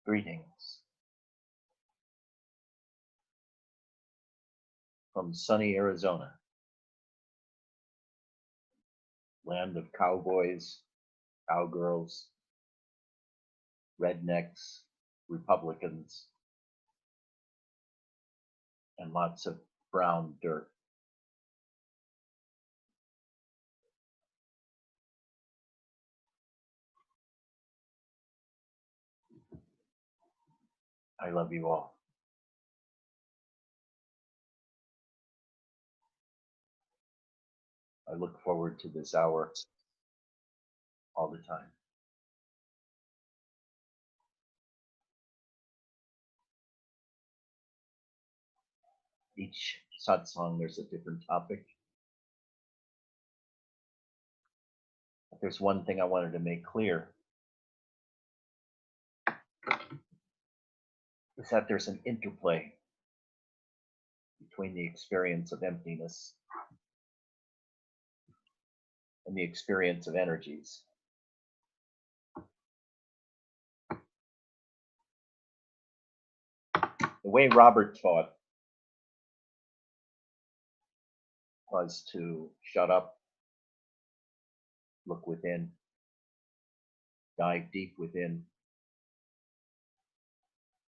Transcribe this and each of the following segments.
Greetings from sunny Arizona, land of cowboys, cowgirls, rednecks, Republicans, and lots of brown dirt. I love you all. I look forward to this hour all the time. Each satsang, there's a different topic. But there's one thing I wanted to make clear, is that there's an interplay between the experience of emptiness and the experience of energies. The way Robert taught was to shut up, look within, dive deep within,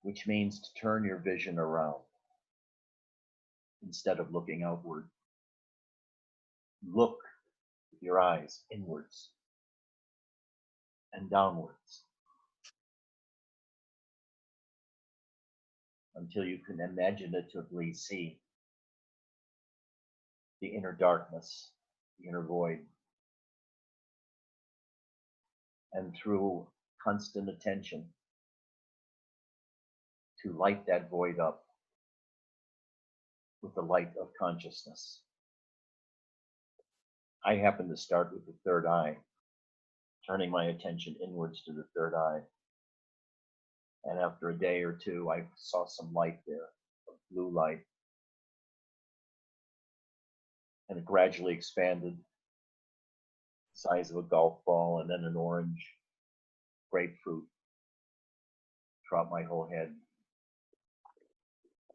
which means to turn your vision around instead of looking outward. Look with your eyes inwards and downwards until you can imaginatively see the inner darkness, the inner void. And through constant attention, to light that void up with the light of consciousness. I happen to start with the third eye, turning my attention inwards to the third eye. And after a day or two, I saw some light there, a blue light. And it gradually expanded, the size of a golf ball, and then an orange grapefruit throughout my whole head.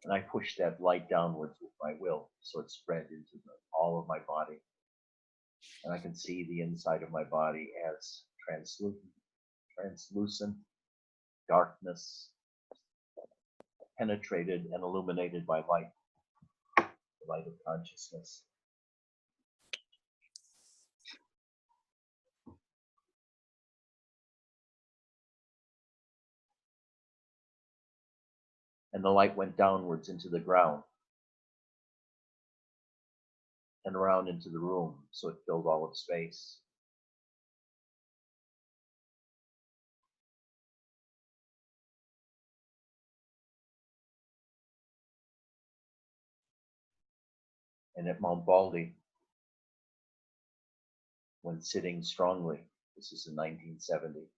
And I pushed that light downwards with my will, so it spread into all of my body. And I can see the inside of my body as translucent darkness, penetrated and illuminated by light, the light of consciousness. And the light went downwards into the ground and around into the room, so it filled all of space. And at Mount Baldy, when sitting strongly, this is in 1970,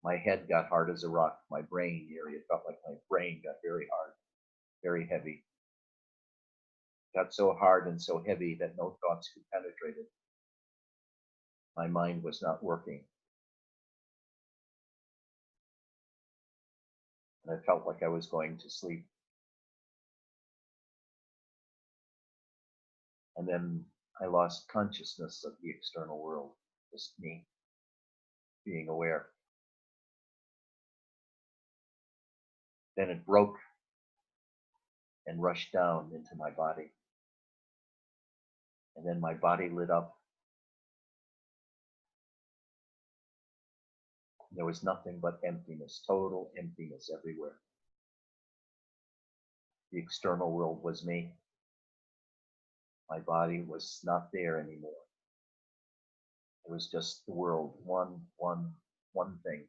my head got hard as a rock. My brain area felt like my brain got very hard, very heavy. Got so hard and so heavy that no thoughts could penetrate it. My mind was not working. And I felt like I was going to sleep. And then I lost consciousness of the external world, just me being aware. Then it broke and rushed down into my body. And then my body lit up There was nothing but emptiness, total emptiness everywhere. The external world was me. My body was not there anymore. It was just the world, one thing,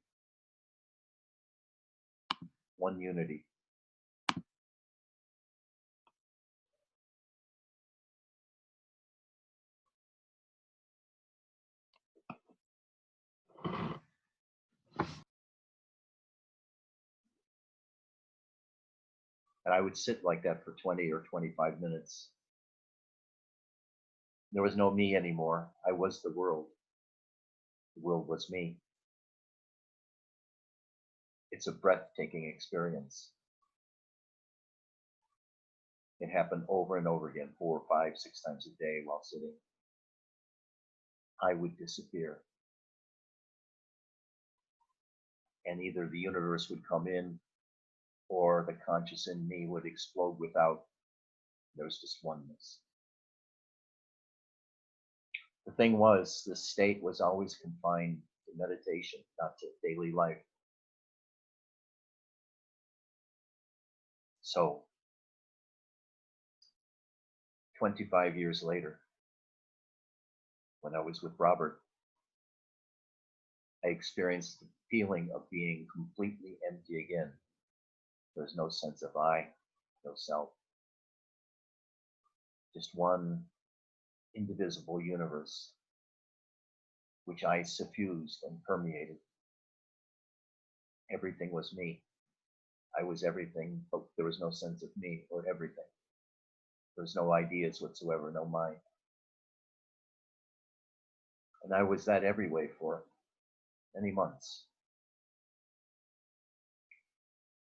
one unity. And I would sit like that for 20 or 25 minutes. There was no me anymore. I was the world. The world was me. It's a breathtaking experience. It happened over and over again, 4, 5, 6 times a day while sitting. I would disappear. And either the universe would come in or the conscious in me would explode without. There was just oneness. The thing was, the state was always confined to meditation, not to daily life. So, 25 years later, when I was with Robert, I experienced the feeling of being completely empty again. There's no sense of I, no self. Just one indivisible universe, which I suffused and permeated. Everything was me. I was everything, but there was no sense of me or everything. There was no ideas whatsoever, no mind. And I was that every way for many months.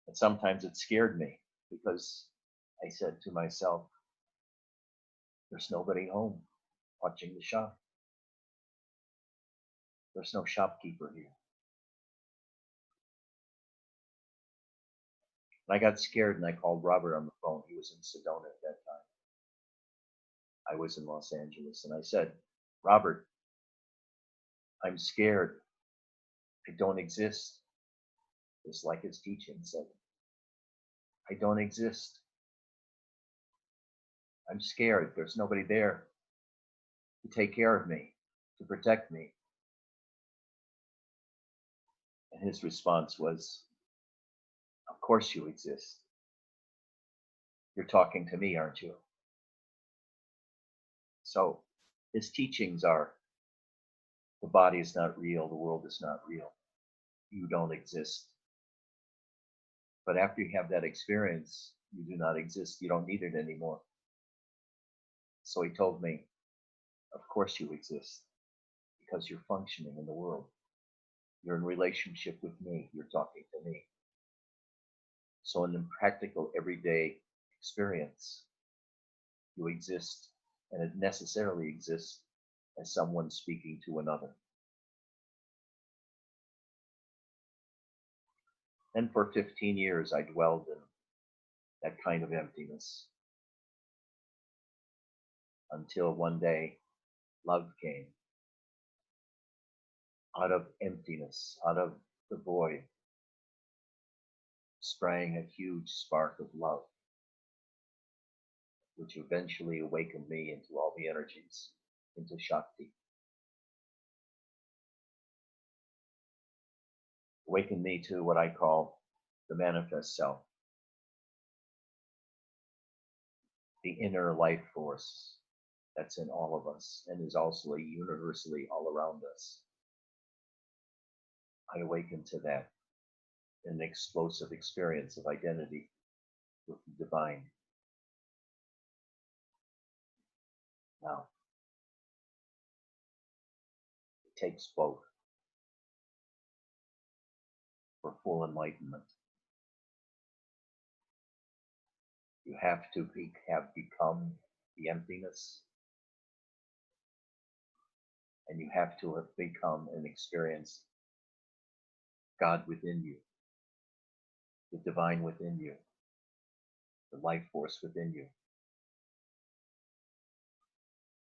And sometimes it scared me because I said to myself, there's nobody home watching the shop. There's no shopkeeper here. And I got scared and I called Robert on the phone. He was in Sedona at that time. I was in Los Angeles. And I said, Robert, I'm scared. I don't exist. Just like his teaching said. I don't exist. I'm scared. There's nobody there to take care of me, to protect me. And his response was, of course you exist. You're talking to me, aren't you? So his teachings are, the body is not real, the world is not real. You don't exist. But after you have that experience, you do not exist. You don't need it anymore. So he told me, of course you exist, because you're functioning in the world. You're in relationship with me. You're talking to me. So in the practical, everyday experience, you exist, and it necessarily exists as someone speaking to another. And for 15 years, I dwelled in that kind of emptiness until one day, love came. Out of emptiness, out of the void, sprang a huge spark of love, which eventually awakened me into all the energies, into Shakti. Awakened me to what I call the manifest self, the inner life force that's in all of us and is also universally all around us. I awakened to that in an explosive experience of identity with the divine. Now, it takes both for full enlightenment. You have to have become the emptiness, and you have to have become and experienced God within you, the divine within you, the life force within you.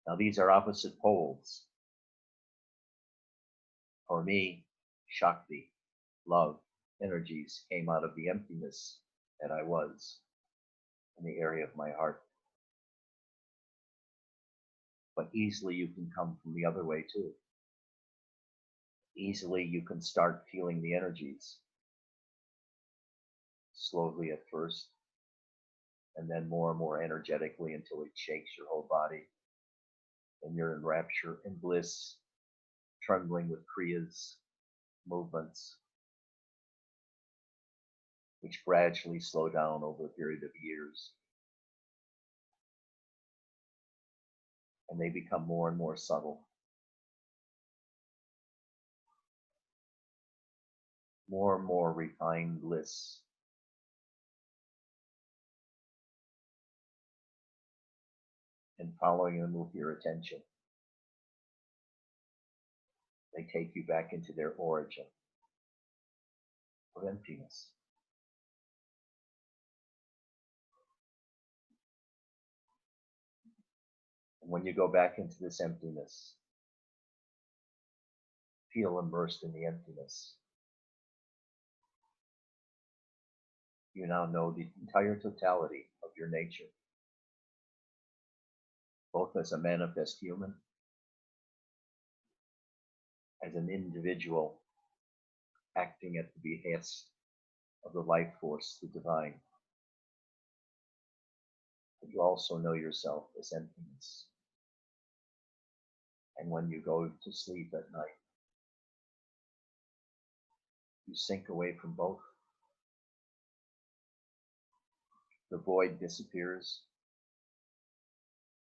Now, these are opposite poles. For me, Shakti love, energies came out of the emptiness that I was in the area of my heart. But easily you can come from the other way too. Easily you can start feeling the energies, slowly at first, and then more and more energetically until it shakes your whole body. And you're in rapture and bliss, trembling with Kriya's movements, which gradually slow down over a period of years. And they become more and more subtle. More and more refined bliss. And following them with your attention, they take you back into their origin of emptiness. And when you go back into this emptiness, feel immersed in the emptiness. You now know the entire totality of your nature, both as a manifest human, as an individual acting at the behest of the life force, the divine. But you also know yourself as emptiness. And when you go to sleep at night, you sink away from both. The void disappears,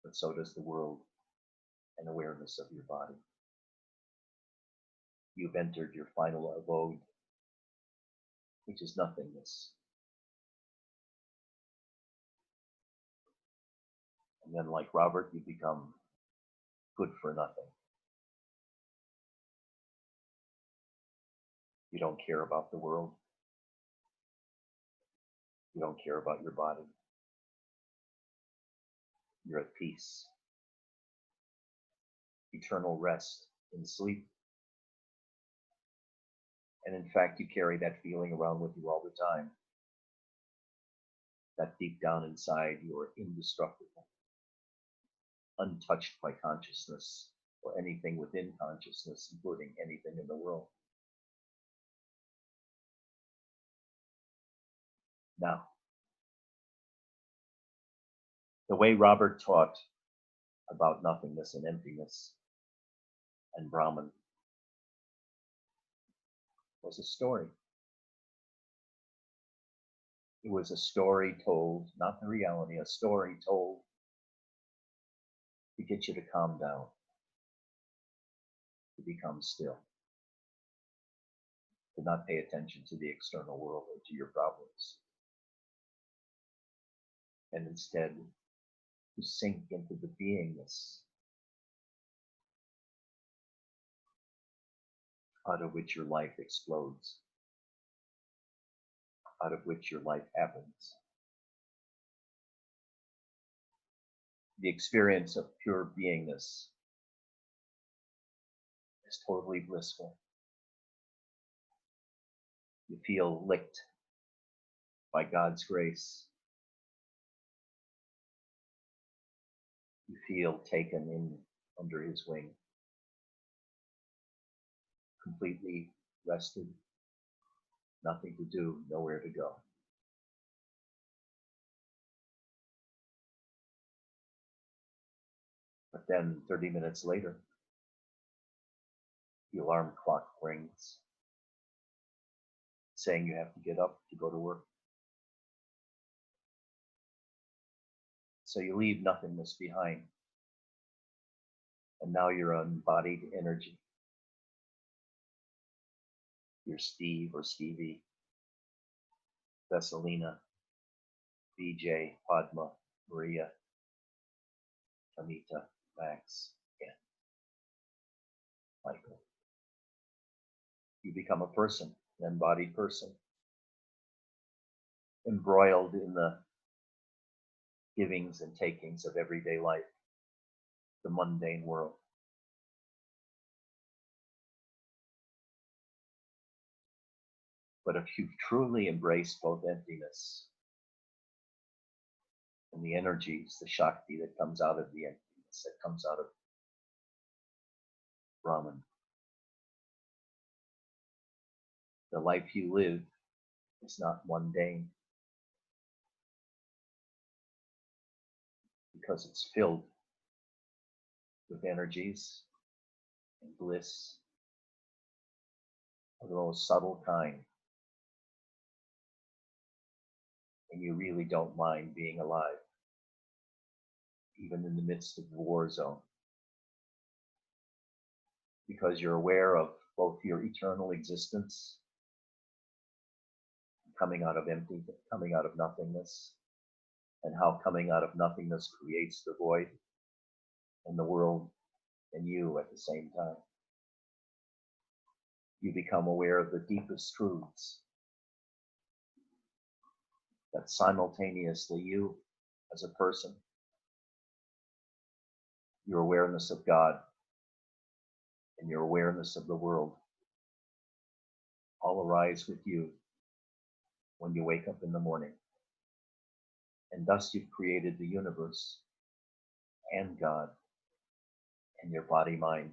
but so does the world and awareness of your body. You've entered your final abode, which is nothingness. And then, like Robert, you become good for nothing. You don't care about the world. You don't care about your body. You're at peace. Eternal rest in sleep. And in fact, you carry that feeling around with you all the time. That deep down inside, you are indestructible, untouched by consciousness or anything within consciousness, including anything in the world. Now, the way Robert taught about nothingness and emptiness and Brahman was a story. It was a story told, not the reality, a story told to get you to calm down, to become still, to not pay attention to the external world or to your problems, and instead to sink into the beingness out of which your life explodes, out of which your life happens. The experience of pure beingness is totally blissful. You feel licked by God's grace. You feel taken in under his wing, completely rested, nothing to do, nowhere to go. But then 30 minutes later, the alarm clock rings, saying you have to get up to go to work. So you leave nothingness behind. And now you're embodied energy. You're Steve or Stevie, Vesselina, BJ, Padma, Maria, Anita, Max, Ken, Michael. You become a person, an embodied person, embroiled in the givings and takings of everyday life, the mundane world. But if you truly embrace both emptiness and the energies, the Shakti that comes out of the emptiness, that comes out of Brahman, the life you live is not mundane because it's filled with energies and bliss of the most subtle kind. And you really don't mind being alive, even in the midst of the war zone, because you're aware of both your eternal existence, coming out of empty, coming out of nothingness, and how coming out of nothingness creates the void and the world and you at the same time. You become aware of the deepest truths that simultaneously you as a person, your awareness of God, and your awareness of the world all arise with you when you wake up in the morning. And thus you've created the universe and God and your body-mind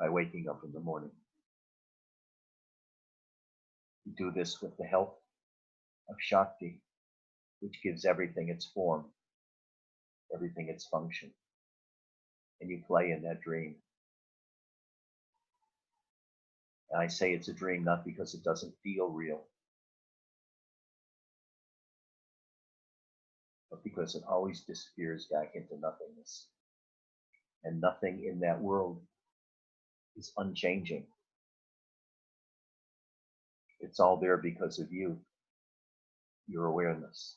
by waking up in the morning. You do this with the help of Shakti, which gives everything its form, everything its function. And you play in that dream. And I say it's a dream not because it doesn't feel real, but because it always disappears back into nothingness. And nothing in that world is unchanging. It's all there because of you, your awareness.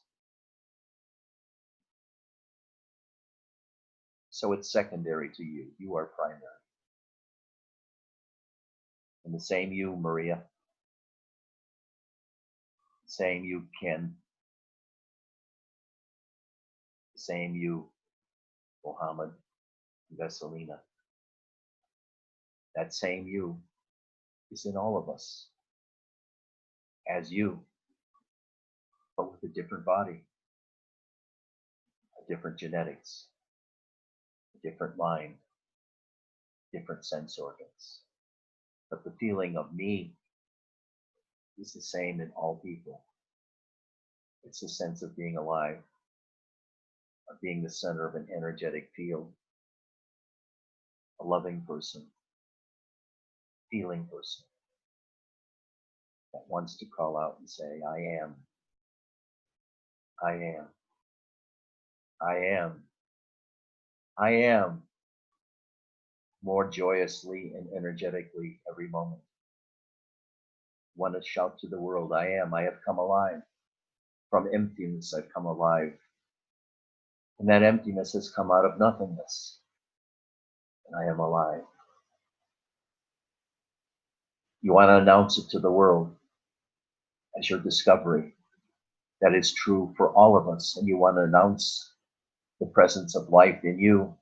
So it's secondary to you. You are primary. And the same you, Maria. The same you, Ken. The same you, Mohammed, Veselina. That same you is in all of us. As you, but with a different body, a different genetics, a different mind, different sense organs. But the feeling of me is the same in all people. It's the sense of being alive, of being the center of an energetic field, a loving person, feeling person that wants to call out and say, I am, I am, I am, I am, more joyously and energetically every moment. Want to shout to the world, I am, I have come alive. From emptiness, I've come alive. And that emptiness has come out of nothingness. And I am alive. You want to announce it to the world as your discovery that is true for all of us. And you want to announce the presence of life in you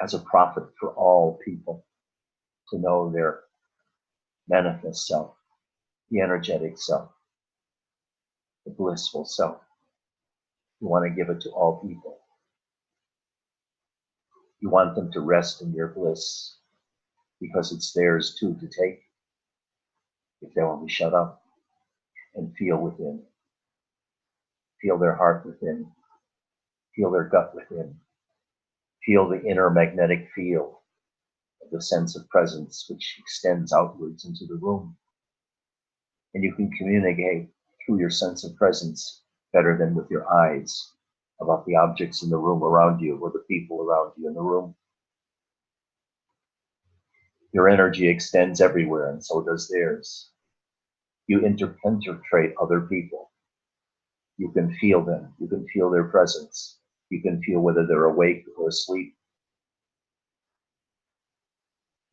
as a prophet for all people to know their manifest self, the energetic self, the blissful self. You want to give it to all people. You want them to rest in your bliss because it's theirs too to take if they only shut up and feel within, feel their heart within, feel their gut within, feel the inner magnetic field of the sense of presence which extends outwards into the room. And you can communicate through your sense of presence better than with your eyes about the objects in the room around you or the people around you in the room. Your energy extends everywhere, and so does theirs. You interpenetrate other people. You can feel them. You can feel their presence. You can feel whether they're awake or asleep.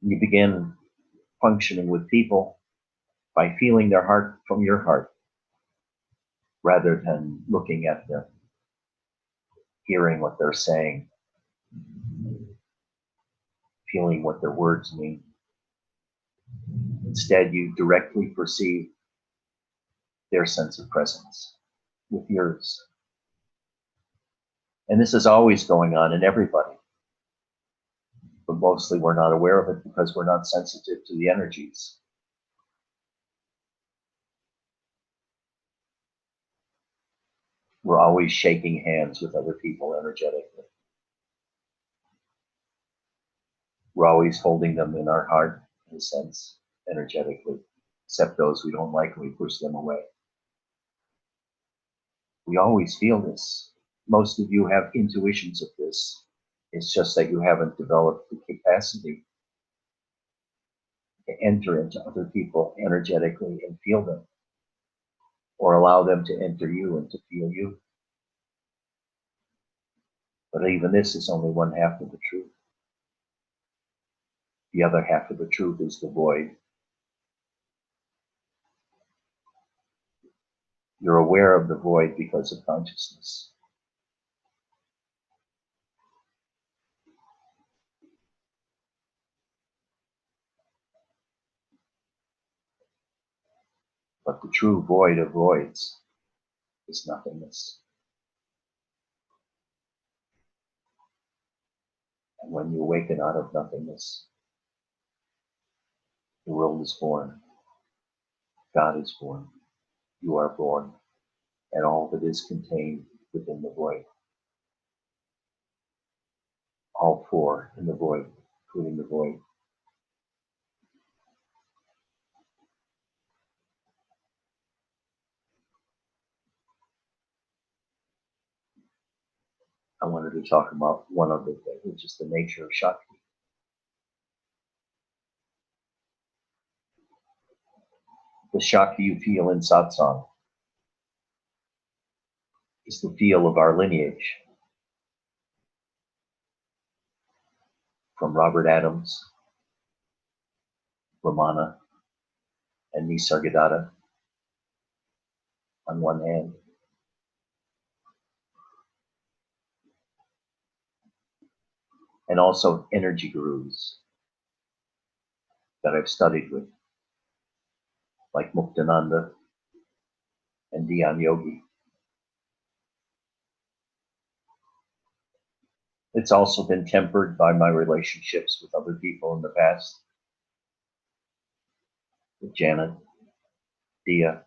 You begin functioning with people by feeling their heart from your heart, rather than looking at them, hearing what they're saying, feeling what their words mean. Instead, you directly perceive their sense of presence with yours. And this is always going on in everybody. But mostly we're not aware of it because we're not sensitive to the energies. We're always shaking hands with other people energetically. We're always holding them in our heart, in a sense, energetically, except those we don't like and we push them away. We always feel this. Most of you have intuitions of this. It's just that you haven't developed the capacity to enter into other people energetically and feel them, or allow them to enter you and to feel you. But even this is only one half of the truth. The other half of the truth is the void. You're aware of the void because of consciousness. But the true void of voids is nothingness. And when you awaken out of nothingness, the world is born. God is born. You are born. And all that is contained within the void. All four in the void, including the void. I wanted to talk about one other thing, which is the nature of Shakti. The Shakti you feel in satsang is the feel of our lineage. From Robert Adams, Ramana, and Nisargadatta on one hand, and also energy gurus that I've studied with, like Muktananda and Dhyan Yogi. It's also been tempered by my relationships with other people in the past, with Janet, Dia,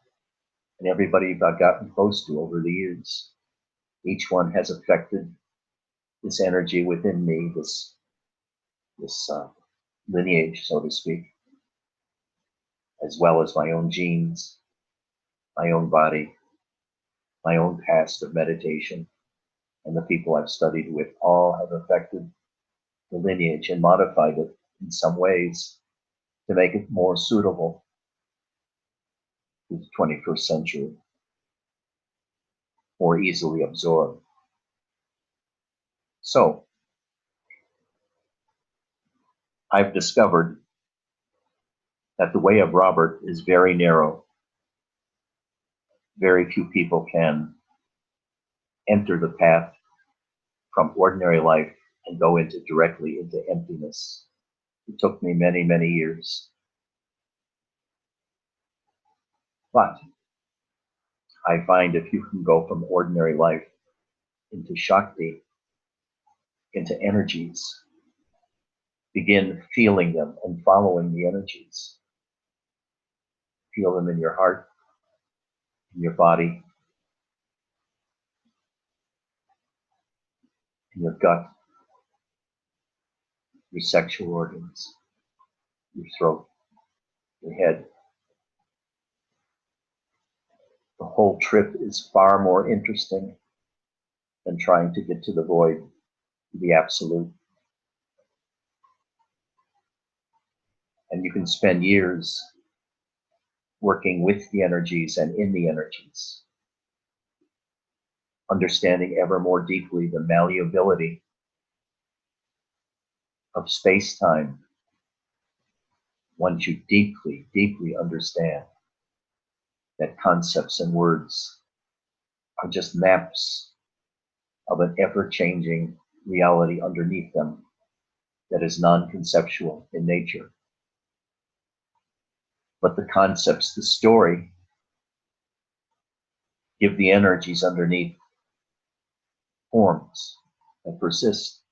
and everybody I've gotten close to over the years. Each one has affected this energy within me, this lineage, so to speak, as well as my own genes, my own body, my own past of meditation, and the people I've studied with all have affected the lineage and modified it in some ways to make it more suitable to the 21st century, more easily absorbed. So, I've discovered that the way of Robert is very narrow. Very few people can enter the path from ordinary life and go directly into emptiness. It took me many, many years. But I find if you can go from ordinary life into Shakti, into energies, begin feeling them and following the energies. Feel them in your heart, in your body, in your gut, your sexual organs, your throat, your head. The whole trip is far more interesting than trying to get to the void, the absolute. And you can spend years working with the energies and in the energies, understanding ever more deeply the malleability of space-time. Once you deeply, deeply understand that concepts and words are just maps of an ever-changing reality underneath them that is non-conceptual in nature. But the concepts, the story, give the energies underneath forms that persist.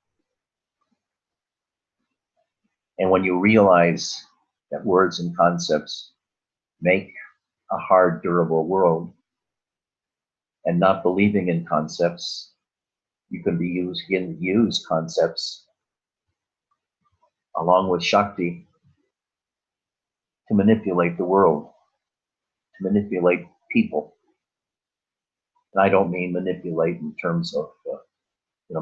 And when you realize that words and concepts make a hard, durable world, and not believing in concepts, you can use concepts along with Shakti to manipulate the world, to manipulate people. And I don't mean manipulate in terms of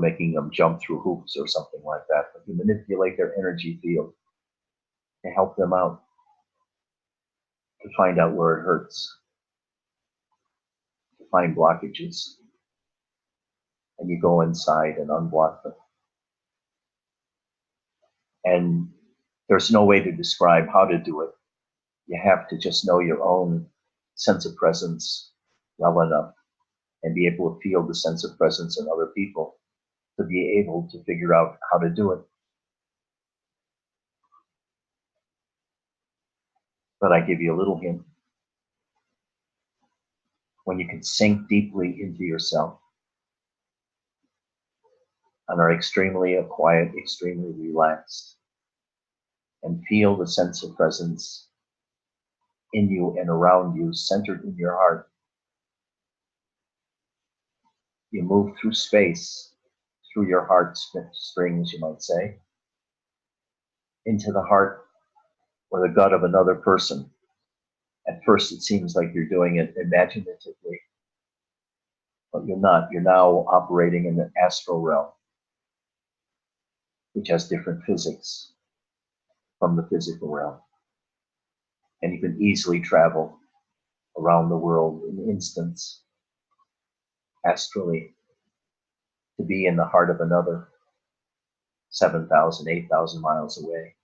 making them jump through hoops or something like that, but you manipulate their energy field to help them out, to find out where it hurts, to find blockages, and you go inside and unblock them. And there's no way to describe how to do it. You have to just know your own sense of presence well enough and be able to feel the sense of presence in other people to be able to figure out how to do it. But I give you a little hint. When you can sink deeply into yourself and are extremely quiet, extremely relaxed, and feel the sense of presence in you and around you, centered in your heart, you move through space, through your heart strings, you might say, into the heart or the gut of another person. At first, it seems like you're doing it imaginatively, but you're not. You're now operating in the astral realm, which has different physics from the physical realm. And you can easily travel around the world in instants, astrally, to be in the heart of another, 7,000, 8,000 miles away,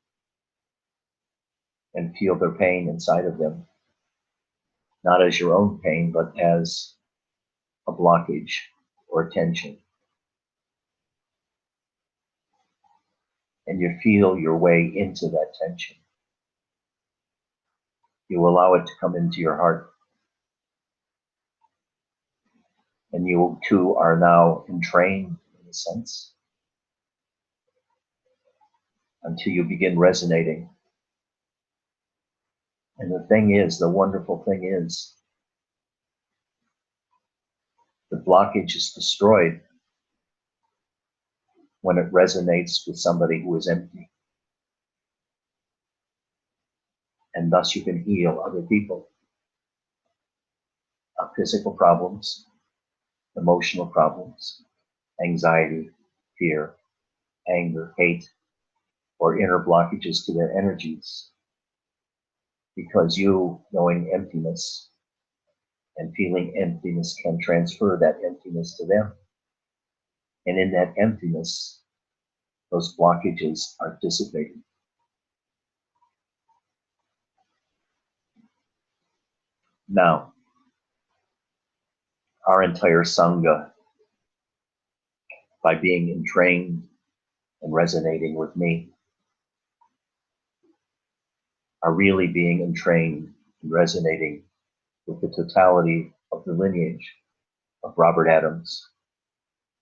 and feel their pain inside of them, not as your own pain, but as a blockage or a tension. And you feel your way into that tension. You allow it to come into your heart. And you too are now entrained, in a sense, until you begin resonating. And the wonderful thing is, the blockage is destroyed when it resonates with somebody who is empty. And thus you can heal other people of physical problems, emotional problems, anxiety, fear, anger, hate, or inner blockages to their energies. Because you, knowing emptiness and feeling emptiness, can transfer that emptiness to them. And in that emptiness, those blockages are dissipated. Now, our entire Sangha, by being entrained and resonating with me, are really being entrained and resonating with the totality of the lineage of Robert Adams,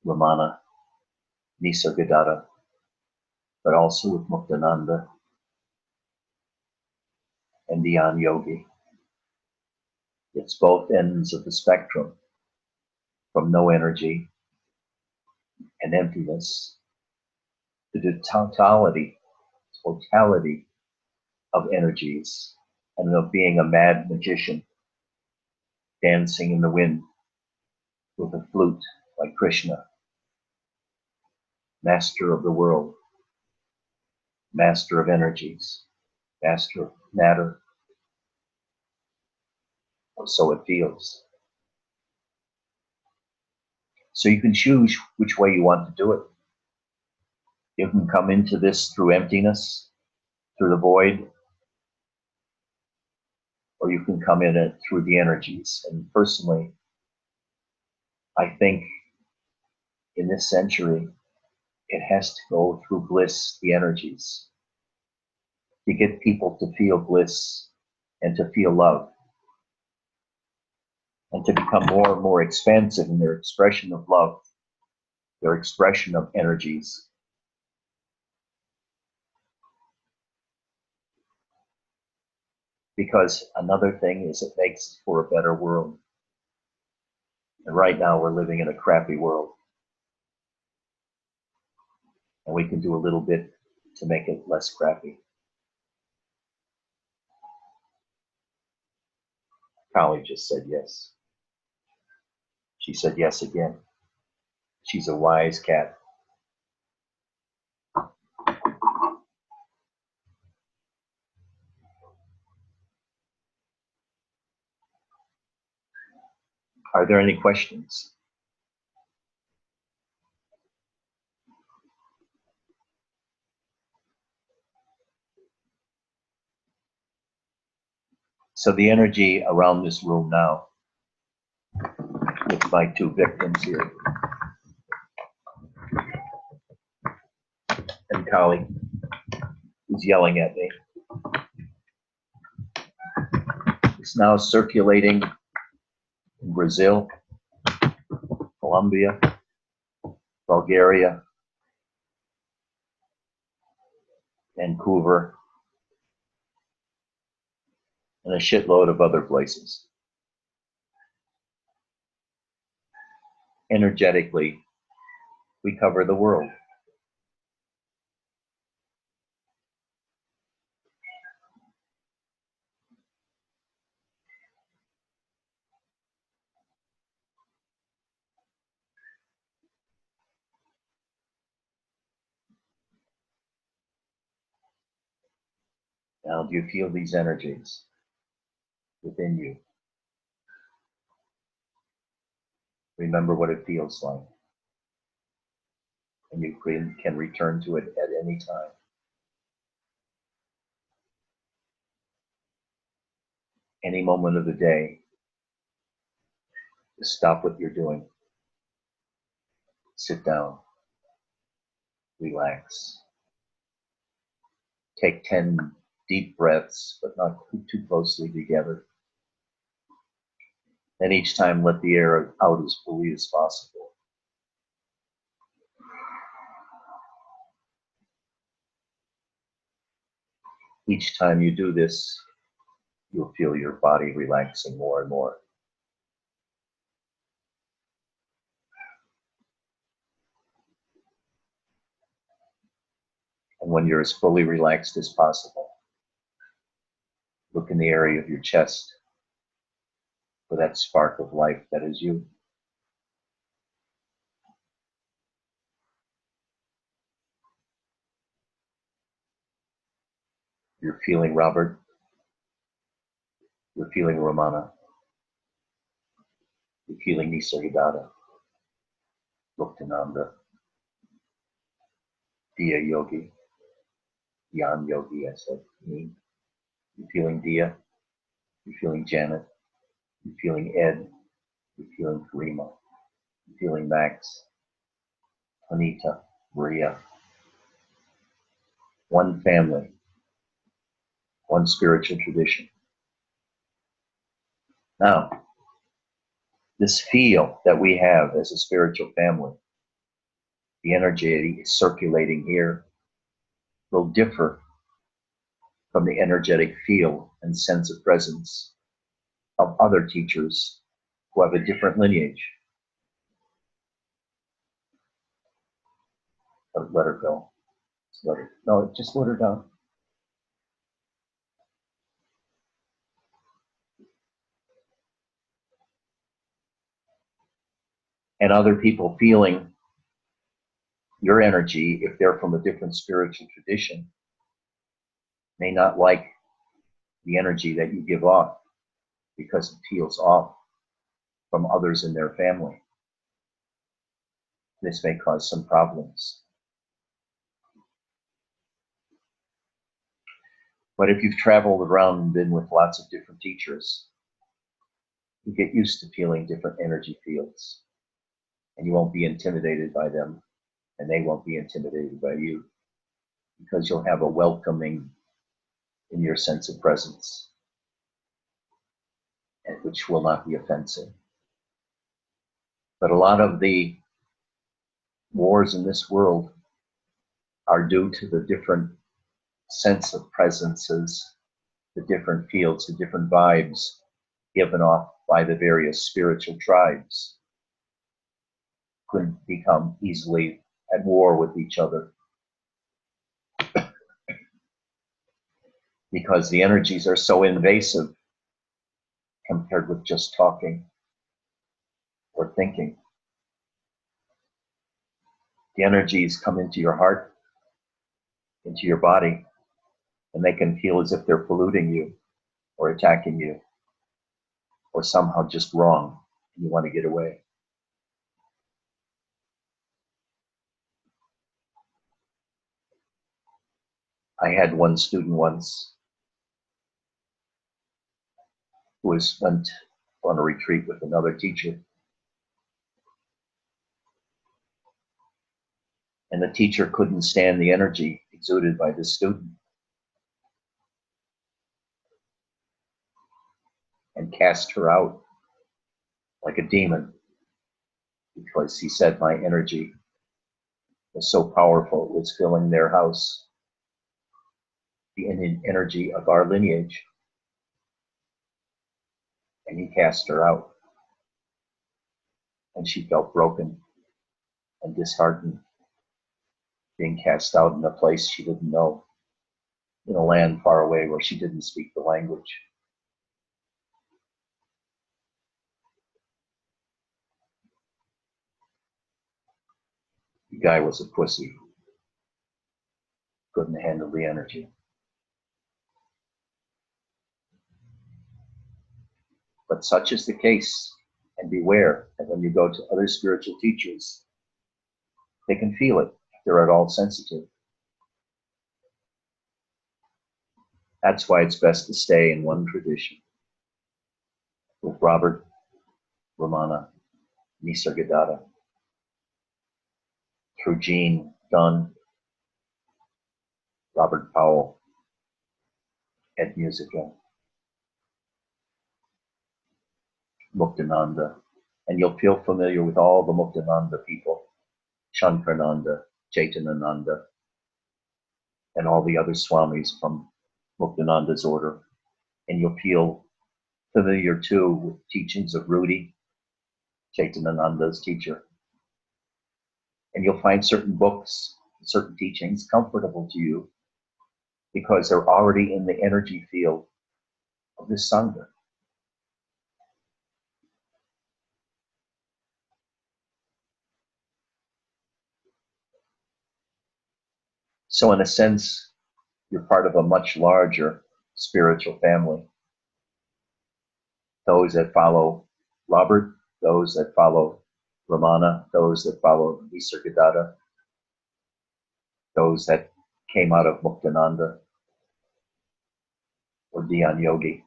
Ramana, Nisargadatta, but also with Muktananda and Dhyan Yogi. It's both ends of the spectrum, from no energy and emptiness to the totality of energies, and of being a mad magician dancing in the wind with a flute like Krishna, master of the world, master of energies, master of matter, or so it feels. So you can choose which way you want to do it. You can come into this through emptiness, through the void, or you can come in it through the energies. And personally, I think in this century, it has to go through bliss, the energies, to get people to feel bliss and to feel love, and to become more and more expansive in their expression of love, their expression of energies. Because another thing is it makes for a better world. And right now we're living in a crappy world. And we can do a little bit to make it less crappy. Polly just said yes. She said yes again. She's a wise cat. Are there any questions? So the energy around this room now, with my two victims here, and Kali, who's yelling at me, is now circulating in Brazil, Colombia, Bulgaria, Vancouver, and a shitload of other places. Energetically, we cover the world. Now, do you feel these energies within you? Remember what it feels like. And you can return to it at any time. Any moment of the day, just stop what you're doing. Sit down. Relax. Take 10 deep breaths, but not too closely together. And each time let the air out as fully as possible. Each time you do this, you'll feel your body relaxing more and more. And when you're as fully relaxed as possible, look in the area of your chest for that spark of life that is you. You're feeling Robert. You're feeling Romana. You're feeling Nisargadatta, Muktananda, Dia Yogi, Yan Yogi, I said, me. You're feeling Dia. You're feeling Janet. You're feeling Ed. You're feeling Karima. You're feeling Max, Anita, Maria. One family, one spiritual tradition. Now, this feel that we have as a spiritual family, the energy circulating here, will differ from the energetic feel and sense of presence of other teachers who have a different lineage. Let her go. Just let her down. And other people feeling your energy, if they're from a different spiritual tradition, may not like the energy that you give off because it feels off from others in their family. This may cause some problems. But if you've traveled around and been with lots of different teachers, you get used to feeling different energy fields. And you won't be intimidated by them, and they won't be intimidated by you, because you'll have a welcoming in your sense of presence. and which will not be offensive. But a lot of the wars in this world are due to the different sense of presences, the different fields, the different vibes given off by the various spiritual tribes. Could become easily at war with each other because the energies are so invasive compared with just talking or thinking. The energies come into your heart, into your body, and they can feel as if they're polluting you or attacking you or somehow just wrong, and you want to get away. I had one student once who went on a retreat with another teacher, and the teacher couldn't stand the energy exuded by the student and cast her out like a demon because he said my energy was so powerful, it was filling their house, the energy of our lineage, and he cast her out. And she felt broken and disheartened, being cast out in a place she didn't know, in a land far away where she didn't speak the language. The guy was a pussy, couldn't handle the energy. But such is the case, and beware that when you go to other spiritual teachers, they can feel it if they're at all sensitive. That's why it's best to stay in one tradition with Robert, Ramana, Nisargadatta, through Jean Dunn, Robert Powell, Ed Muzika, Muktananda, and you'll feel familiar with all the Muktananda people, Shankarananda, Chaitanananda, and all the other swamis from Muktananda's order. And you'll feel familiar too with teachings of Rudy, Chaitanananda's teacher. And you'll find certain books, certain teachings comfortable to you because they're already in the energy field of this Sangha. So in a sense, you're part of a much larger spiritual family. Those that follow Robert, those that follow Ramana, those that follow Nisargadatta, those that came out of Muktananda or Dhyan Yogi.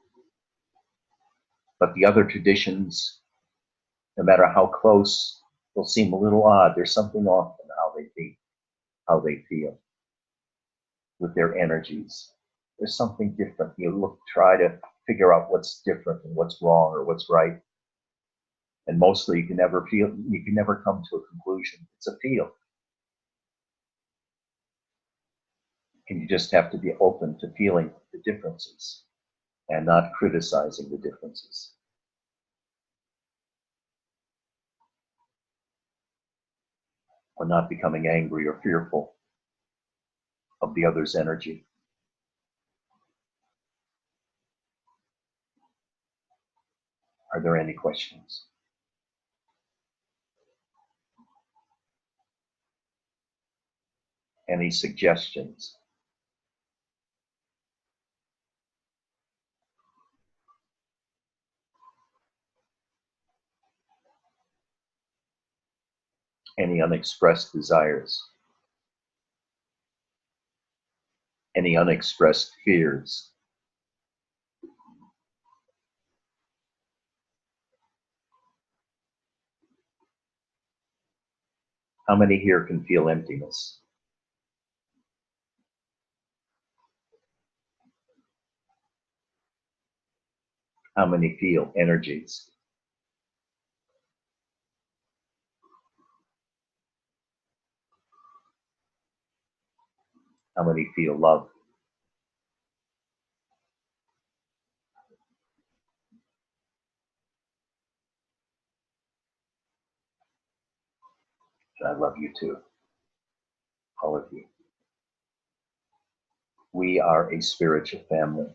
But the other traditions, no matter how close, will seem a little odd. There's something off in how they feel with their energies. There's something different. You try to figure out what's different and what's wrong or what's right. And mostly you can never come to a conclusion. It's a feel. And you just have to be open to feeling the differences and not criticizing the differences. Or not becoming angry or fearful of the other's energy. Are there any questions? Any suggestions? Any unexpressed desires? Any unexpressed fears? How many here can feel emptiness? How many feel energies? How many feel love? I love you too, all of you. We are a spiritual family.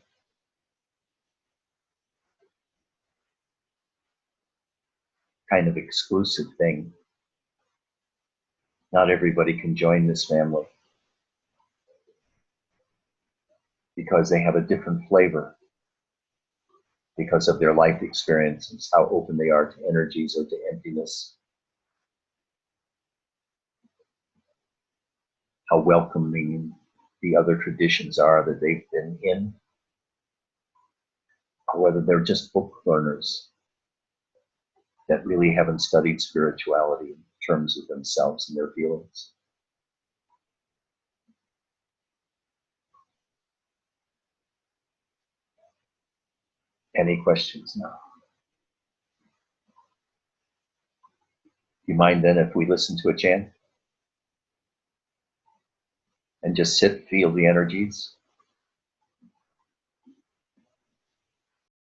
Kind of exclusive thing. Not everybody can join this family because they have a different flavor, because of their life experiences, how open they are to energies or to emptiness, how welcoming the other traditions are that they've been in, or whether they're just book learners that really haven't studied spirituality in terms of themselves and their feelings. Any questions now? Do you mind then if we listen to a chant? And just sit, feel the energies?